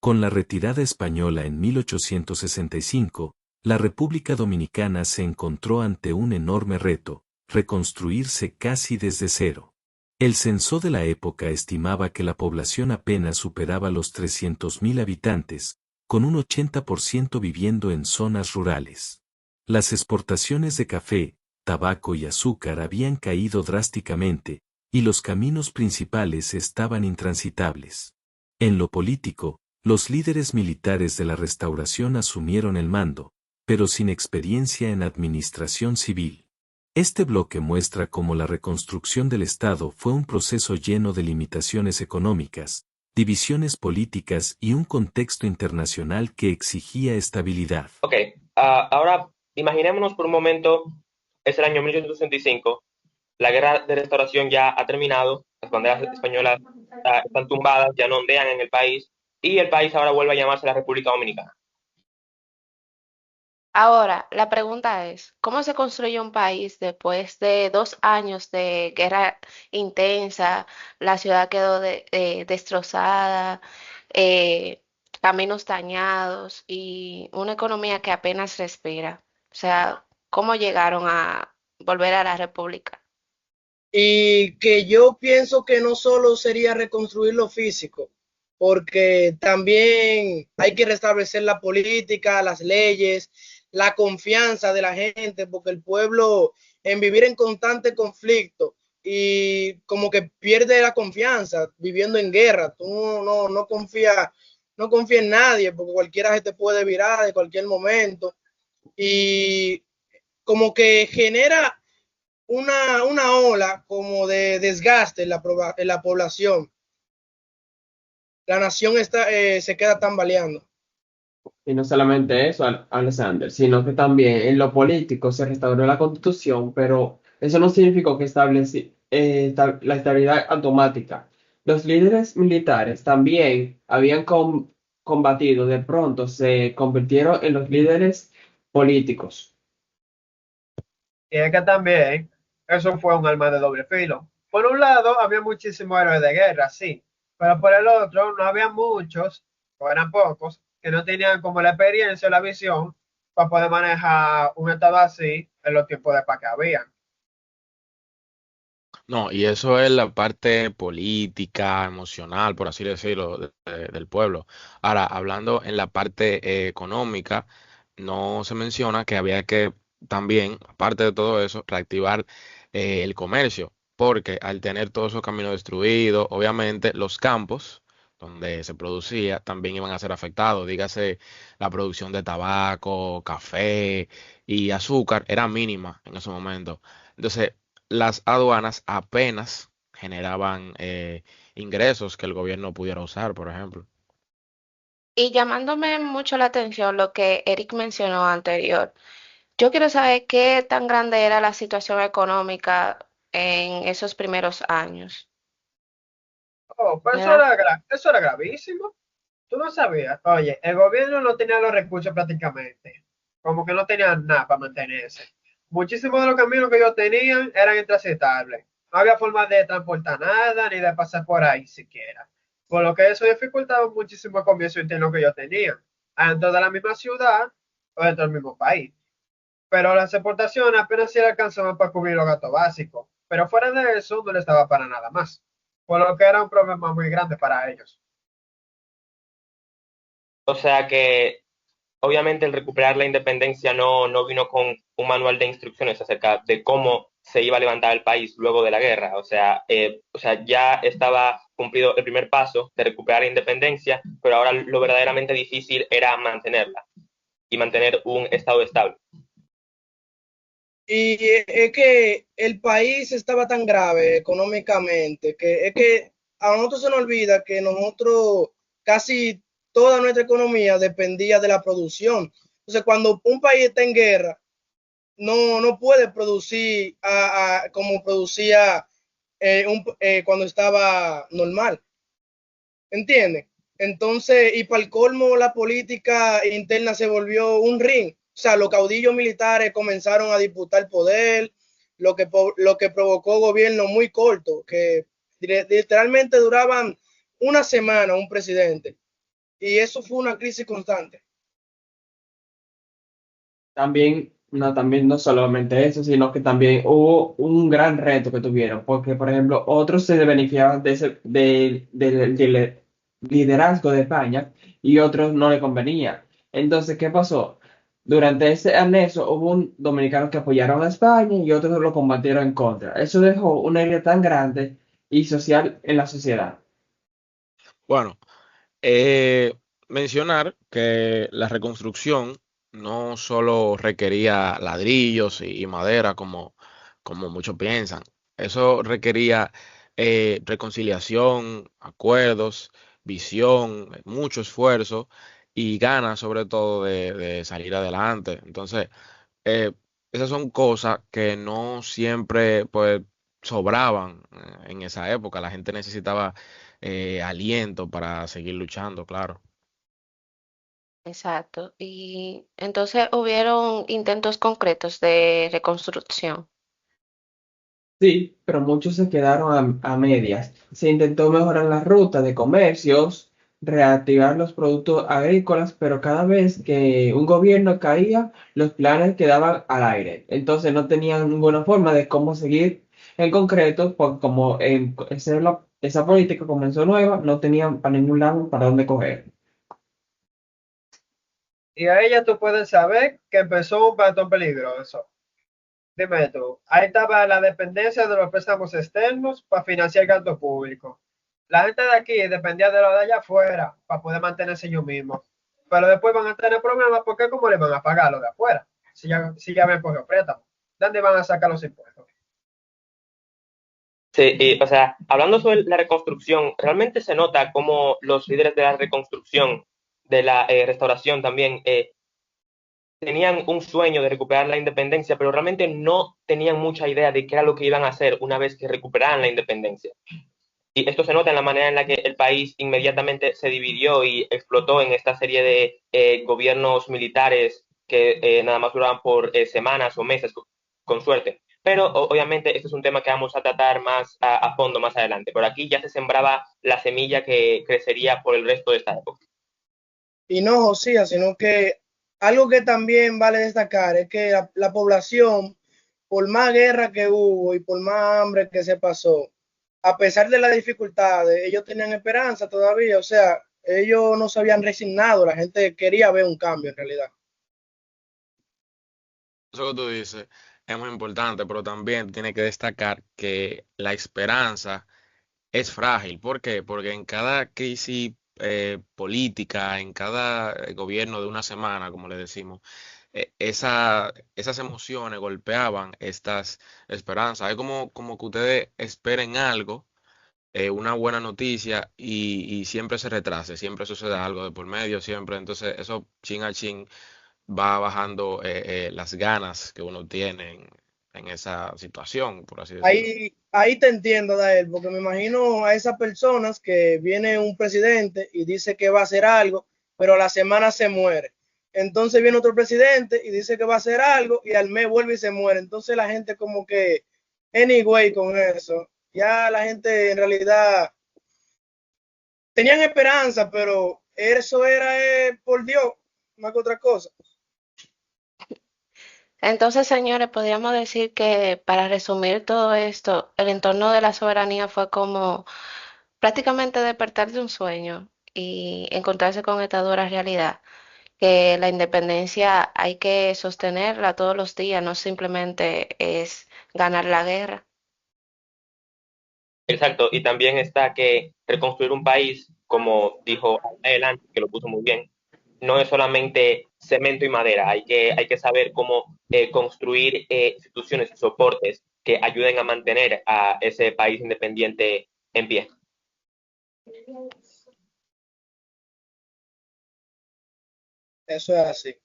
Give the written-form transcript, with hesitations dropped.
Con la retirada española en 1865, la República Dominicana se encontró ante un enorme reto, reconstruirse casi desde cero. El censo de la época estimaba que la población apenas superaba los 300.000 habitantes, con un 80% viviendo en zonas rurales. Las exportaciones de café, tabaco y azúcar habían caído drásticamente, y los caminos principales estaban intransitables. En lo político, los líderes militares de la Restauración asumieron el mando, pero sin experiencia en administración civil. Este bloque muestra cómo la reconstrucción del Estado fue un proceso lleno de limitaciones económicas, divisiones políticas y un contexto internacional que exigía estabilidad. Ok, ahora imaginémonos por un momento, es el año 1865, la guerra de restauración ya ha terminado, las banderas españolas están tumbadas, ya no ondean en el país, y el país ahora vuelve a llamarse la República Dominicana. Ahora, la pregunta es, ¿cómo se construye un país después de 2 años de guerra intensa? La ciudad quedó destrozada, eh, caminos dañados y una economía que apenas respira. O sea, ¿cómo llegaron a volver a la república? Y que yo pienso que no solo sería reconstruir lo físico, porque también hay que restablecer la política, las leyes, la confianza de la gente, porque el pueblo en vivir en constante conflicto y como que pierde la confianza viviendo en guerra, tú no confías, no confía en nadie, porque cualquiera se te puede virar de cualquier momento y como que genera una ola como de desgaste en la población. La nación se queda tambaleando. Y no solamente eso, Alexander, sino que también en lo político se restauró la Constitución, pero eso no significó que la estabilidad automática. Los líderes militares también habían combatido, de pronto se convirtieron en los líderes políticos. Y es que también eso fue un arma de doble filo. Por un lado, había muchísimos héroes de guerra, sí, pero por el otro, no había muchos, o eran pocos, que no tenían como la experiencia o la visión para poder manejar un estado así en los tiempos de paz que había. No, y eso es la parte política, emocional, por así decirlo, del pueblo. Ahora, hablando en la parte económica, no se menciona que había que también, aparte de todo eso, reactivar el comercio, porque al tener todos esos caminos destruidos, obviamente los campos donde se producía también iban a ser afectados. Dígase, la producción de tabaco, café y azúcar era mínima en ese momento. Entonces, las aduanas apenas generaban ingresos que el gobierno pudiera usar, por ejemplo. Y llamándome mucho la atención lo que Eric mencionó anterior, yo quiero saber qué tan grande era la situación económica en esos primeros años. Oh, pues ¿Me da? eso era gravísimo. Tú no sabías. Oye, el gobierno no tenía los recursos prácticamente. Como que no tenían nada para mantenerse. Muchísimos de los caminos que ellos tenían eran intransitables. No había forma de transportar nada ni de pasar por ahí siquiera. Por lo que eso dificultaba muchísimo el comercio interno que ellos tenían. Dentro de la misma ciudad o dentro del mismo país. Pero las exportaciones apenas si le alcanzaban para cubrir los gastos básicos. Pero fuera de eso no le estaba para nada más. Por lo que era un problema muy grande para ellos. O sea que obviamente el recuperar la independencia no vino con un manual de instrucciones acerca de cómo se iba a levantar el país luego de la guerra. O sea, ya estaba cumplido el primer paso de recuperar la independencia, pero ahora lo verdaderamente difícil era mantenerla y mantener un estado estable. Y es que el país estaba tan grave económicamente que es que a nosotros se nos olvida que nosotros casi toda nuestra economía dependía de la producción. Entonces, cuando un país está en guerra, no puede producir como producía cuando estaba normal. ¿Entiendes? Entonces, y para el colmo, la política interna se volvió un ring. O sea, los caudillos militares comenzaron a disputar poder, lo que provocó gobiernos muy cortos, que literalmente duraban una semana un presidente. y eso fue una crisis constante. También no solamente eso, sino que también hubo un gran reto que tuvieron, porque, por ejemplo, otros se beneficiaban del liderazgo de España y otros no le convenía. Entonces, ¿qué pasó? Durante ese anexo hubo un dominicanos que apoyaron a España y otros lo combatieron en contra. Eso dejó una herida tan grande y social en la sociedad. Bueno, mencionar que la reconstrucción no solo requería ladrillos y madera como muchos piensan. Eso requería reconciliación, acuerdos, visión, mucho esfuerzo y ganas sobre todo de salir adelante. Entonces, eh, esas son cosas que no siempre pues sobraban en esa época. La gente necesitaba aliento para seguir luchando, claro. Exacto. Y entonces hubieron intentos concretos de reconstrucción. Sí, pero muchos se quedaron a medias. Se intentó mejorar las rutas de comercios, reactivar los productos agrícolas, pero cada vez que un gobierno caía, los planes quedaban al aire. Entonces no tenían ninguna forma de cómo seguir en concreto, porque como esa política comenzó nueva, no tenían para ningún lado para dónde coger. Y a ella tú puedes saber que empezó un patrón peligroso. Dime tú, ahí estaba la dependencia de los préstamos externos para financiar el gasto público. La gente de aquí dependía de lo de allá afuera para poder mantenerse ellos mismos. Pero después van a tener problemas porque ¿cómo le van a pagar lo de afuera? Si ya ven cogido préstamo. ¿Dónde van a sacar los impuestos? Sí, y, o sea, hablando sobre la reconstrucción, realmente se nota cómo los líderes de la reconstrucción, de la restauración también, tenían un sueño de recuperar la independencia, pero realmente no tenían mucha idea de qué era lo que iban a hacer una vez que recuperaran la independencia. Y esto se nota en la manera en la que el país inmediatamente se dividió y explotó en esta serie de gobiernos militares que nada más duraban por semanas o meses, con suerte. Pero obviamente este es un tema que vamos a tratar más a fondo más adelante. Por aquí ya se sembraba la semilla que crecería por el resto de esta época. Y no, Josía, sino que algo que también vale destacar es que la población, por más guerra que hubo y por más hambre que se pasó, a pesar de las dificultades, ellos tenían esperanza todavía, o sea, ellos no se habían resignado, la gente quería ver un cambio en realidad. Eso que tú dices es muy importante, pero también tiene que destacar que la esperanza es frágil. ¿Por qué? Porque en cada crisis política, en cada gobierno de una semana, como le decimos, esas emociones golpeaban estas esperanzas. Es como que ustedes esperen algo, una buena noticia, y siempre se retrase, siempre sucede algo de por medio, siempre. Entonces, eso chin a chin va bajando las ganas que uno tiene en esa situación, por así decirlo. Ahí te entiendo, Dael, porque me imagino a esas personas que viene un presidente y dice que va a hacer algo, pero a la semana se muere. Entonces viene otro presidente y dice que va a hacer algo y al mes vuelve y se muere. Entonces la gente como que, anyway, con eso. Ya la gente en realidad tenían esperanza, pero eso era por Dios, más que otra cosa. Entonces, señores, podríamos decir que para resumir todo esto, el entorno de la soberanía fue como prácticamente despertar de un sueño y encontrarse con esta dura realidad, que la independencia hay que sostenerla todos los días, no simplemente es ganar la guerra. Exacto, y también está que reconstruir un país, como dijo él antes, que lo puso muy bien, no es solamente cemento y madera, hay que saber cómo construir instituciones y soportes que ayuden a mantener a ese país independiente en pie. Eso es así.